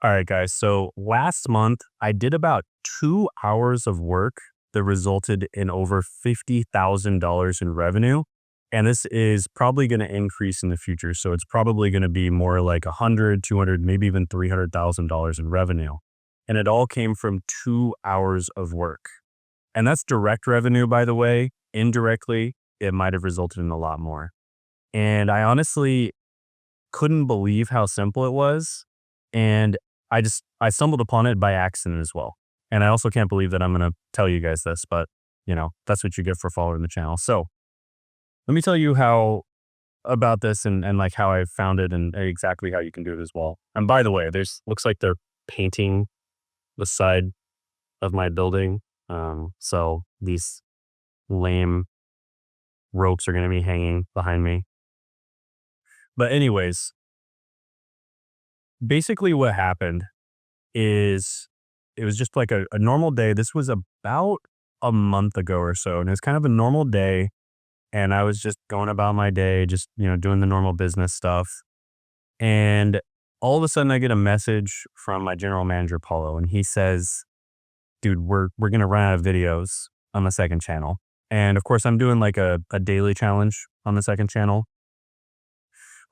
All right, guys. So last month, I did about 2 hours of work that resulted in over $50,000 in revenue. And this is probably going to increase in the future. So it's probably going to be more like 100, 200, maybe even $300,000 in revenue. And it all came from 2 hours of work. And that's direct revenue, by the way. Indirectly, it might have resulted in a lot more. And I honestly couldn't believe how simple it was. And I stumbled upon it by accident as well. And I also can't believe that I'm going to tell you guys this, but that's what you get for following the channel. So let me tell you how about this and like how I found it and exactly how you can do it as well. And by the way, there's looks like they're painting the side of my building. So these lame ropes are going to be hanging behind me. But anyways, basically what happened is it was just like a normal day. This was about a month ago or so, and it was kind of a normal day. And I was just going about my day, just, doing the normal business stuff. And all of a sudden I get a message from my general manager, Paulo, and he says, dude, we're going to run out of videos on the second channel. And of course I'm doing like a daily challenge on the second channel,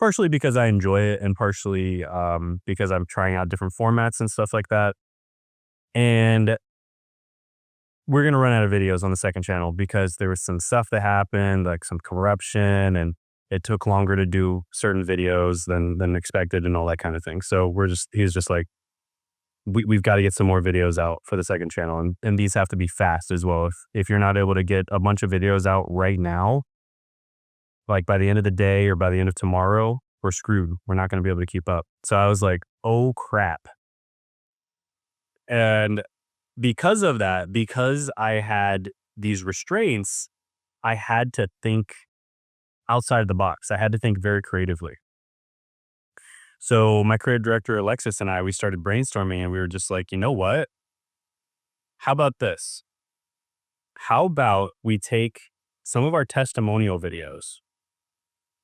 partially because I enjoy it and partially because I'm trying out different formats and stuff like that. And we're going to run out of videos on the second channel because there was some stuff that happened, like some corruption, and it took longer to do certain videos than expected and all that kind of thing. So he's just like, we've got to get some more videos out for the second channel. And these have to be fast as well. If you're not able to get a bunch of videos out right now, like by the end of the day or by the end of tomorrow, we're screwed. We're not going to be able to keep up. So I was like, oh crap. And because of that, because I had these restraints, I had to think outside of the box. I had to think very creatively. So my creative director, Alexis, and we started brainstorming and we were just like, you know what? How about this? How about we take some of our testimonial videos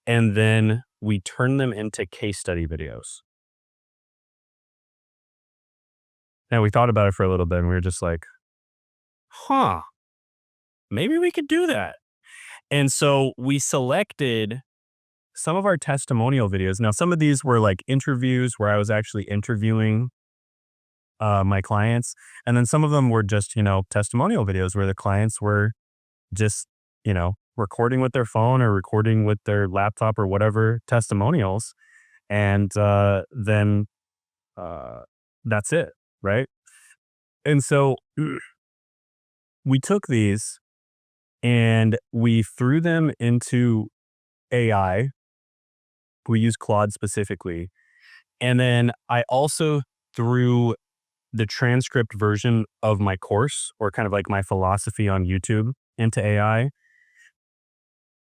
and then we turn them into case study videos? And we thought about it for a little bit and we were just like, huh, maybe we could do that. And so we selected some of our testimonial videos. Now, some of these were like interviews where I was actually interviewing my clients. And then some of them were just, testimonial videos where the clients were just, recording with their phone or recording with their laptop or whatever testimonials. And then that's it. Right. And so we took these and we threw them into AI. We use Claude specifically. And then I also threw the transcript version of my course or kind of like my philosophy on YouTube into AI.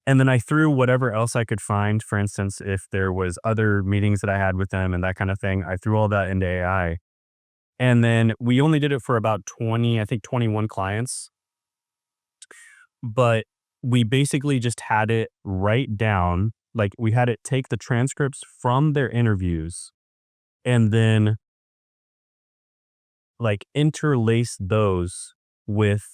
And then I threw whatever else I could find. For instance, if there was other meetings that I had with them and that kind of thing, I threw all that into AI. And then we only did it for about 20, I think 21 clients. But we basically just had it write down, like we had it take the transcripts from their interviews and then like interlace those with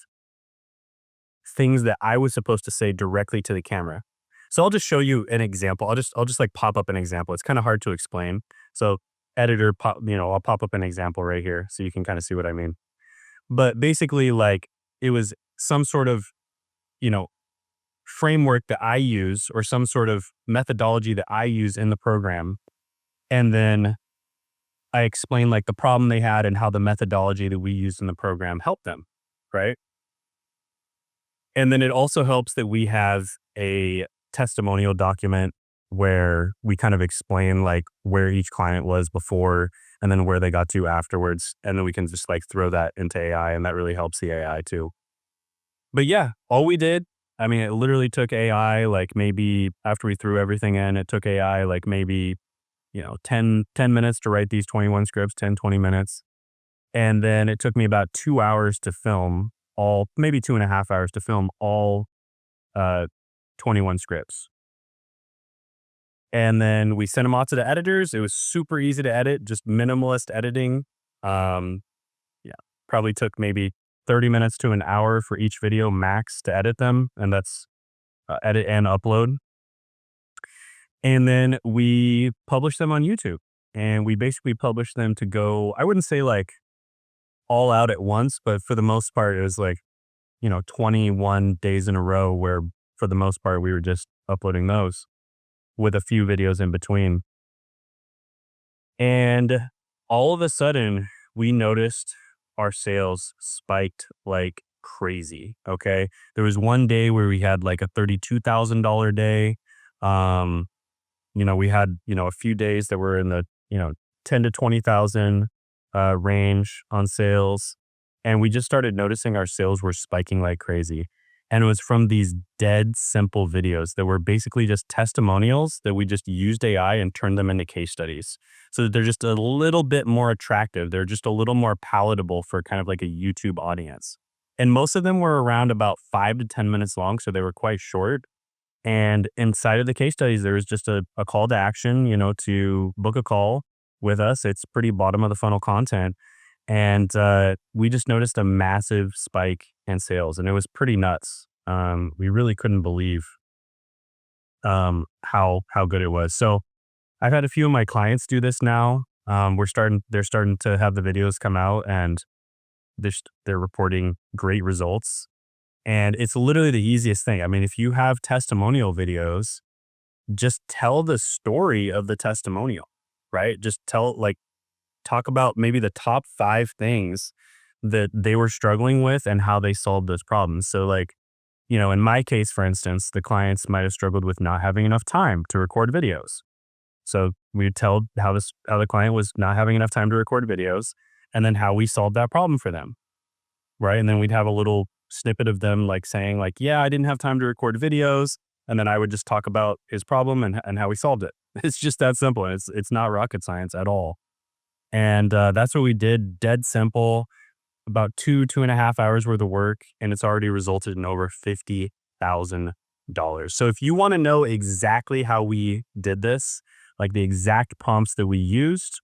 things that I was supposed to say directly to the camera. So I'll just show you an example. I'll just like pop up an example. It's kind of hard to explain. So editor I'll pop up an example right here so you can kind of see what I mean. But basically like it was some sort of, you know, framework that I use or some sort of methodology that I use in the program. And then I explain like the problem they had and how the methodology that we used in the program helped them. Right. And then it also helps that we have a testimonial document where we kind of explain like where each client was before and then where they got to afterwards. And then we can just like throw that into AI and that really helps the AI too. But yeah, all we did, I mean, it literally took AI like maybe after we threw everything in, it took AI like maybe, 10 minutes to write these 21 scripts, 10-20 minutes. And then it took me about 2 hours to film maybe 2.5 hours to film all 21 scripts. And then we sent them off to the editors. It was super easy to edit, just minimalist editing. Um, yeah, probably took maybe 30 minutes to an hour for each video max to edit them. And that's edit and upload. And then we published them on YouTube. And we basically published them to go, I wouldn't say like all out at once, but for the most part, it was like, 21 days in a row where for the most part, we were just uploading those with a few videos in between. And all of a sudden, we noticed our sales spiked like crazy. Okay. There was one day where we had like a $32,000 day. Um, we had, a few days that were in the, 10 to 20,000 range on sales. And we just started noticing our sales were spiking like crazy. And it was from these dead simple videos that were basically just testimonials that we just used AI and turned them into case studies. So that they're just a little bit more attractive. They're just a little more palatable for kind of like a YouTube audience. And most of them were around about 5 to 10 minutes long. So they were quite short. And inside of the case studies, there was just a call to action, to book a call with us. It's pretty bottom of the funnel content. And we just noticed a massive spike in sales, and it was pretty nuts. We really couldn't believe how good it was. So I've had a few of my clients do this now. They're starting to have the videos come out, and they're reporting great results. And it's literally the easiest thing. I mean, if you have testimonial videos, just tell the story of the testimonial, right? Just talk about maybe the top 5 things that they were struggling with and how they solved those problems. So like, in my case, for instance, the clients might have struggled with not having enough time to record videos. So we would tell how the client was not having enough time to record videos, and then how we solved that problem for them. Right. And then we'd have a little snippet of them like saying like, yeah, I didn't have time to record videos. And then I would just talk about his problem and how we solved it. It's just that simple. And it's not rocket science at all. And that's what we did. Dead simple, about 2.5 hours worth of work. And it's already resulted in over $50,000. So if you want to know exactly how we did this, like the exact prompts that we used,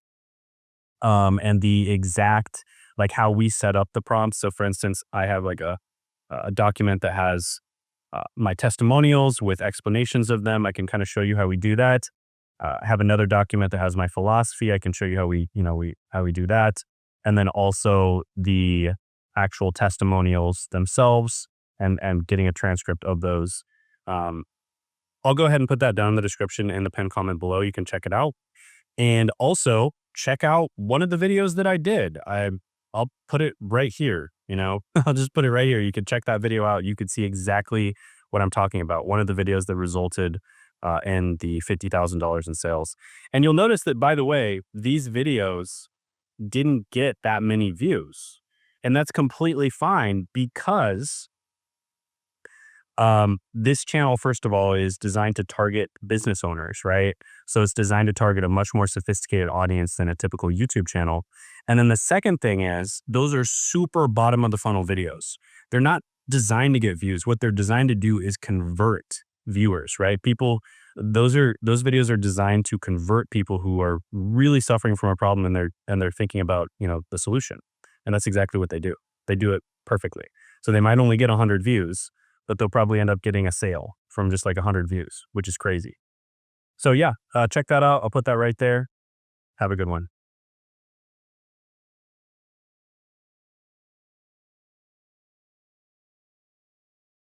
and the exact, like how we set up the prompts. So for instance, I have like a document that has my testimonials with explanations of them. I can kind of show you how we do that. I have another document that has my philosophy. I can show you how we do that. And then also the actual testimonials themselves, and getting a transcript of those. I'll go ahead and put that down in the description in the pinned comment below. You can check it out. And also check out one of the videos that I did. I'll put it right here, I'll just put it right here. You can check that video out. You could see exactly what I'm talking about. One of the videos that resulted in the $50,000 in sales. And you'll notice that, by the way, these videos didn't get that many views. And that's completely fine, because this channel, first of all, is designed to target business owners, right? So it's designed to target a much more sophisticated audience than a typical YouTube channel. And then the second thing is, those are super bottom of the funnel videos. They're not designed to get views. What they're designed to do is convert viewers, right? Those videos are designed to convert people who are really suffering from a problem, and they're thinking about, the solution. And that's exactly what they do. They do it perfectly. So they might only get 100 views, but they'll probably end up getting a sale from just like 100 views, which is crazy. So yeah, check that out. I'll put that right there. Have a good one.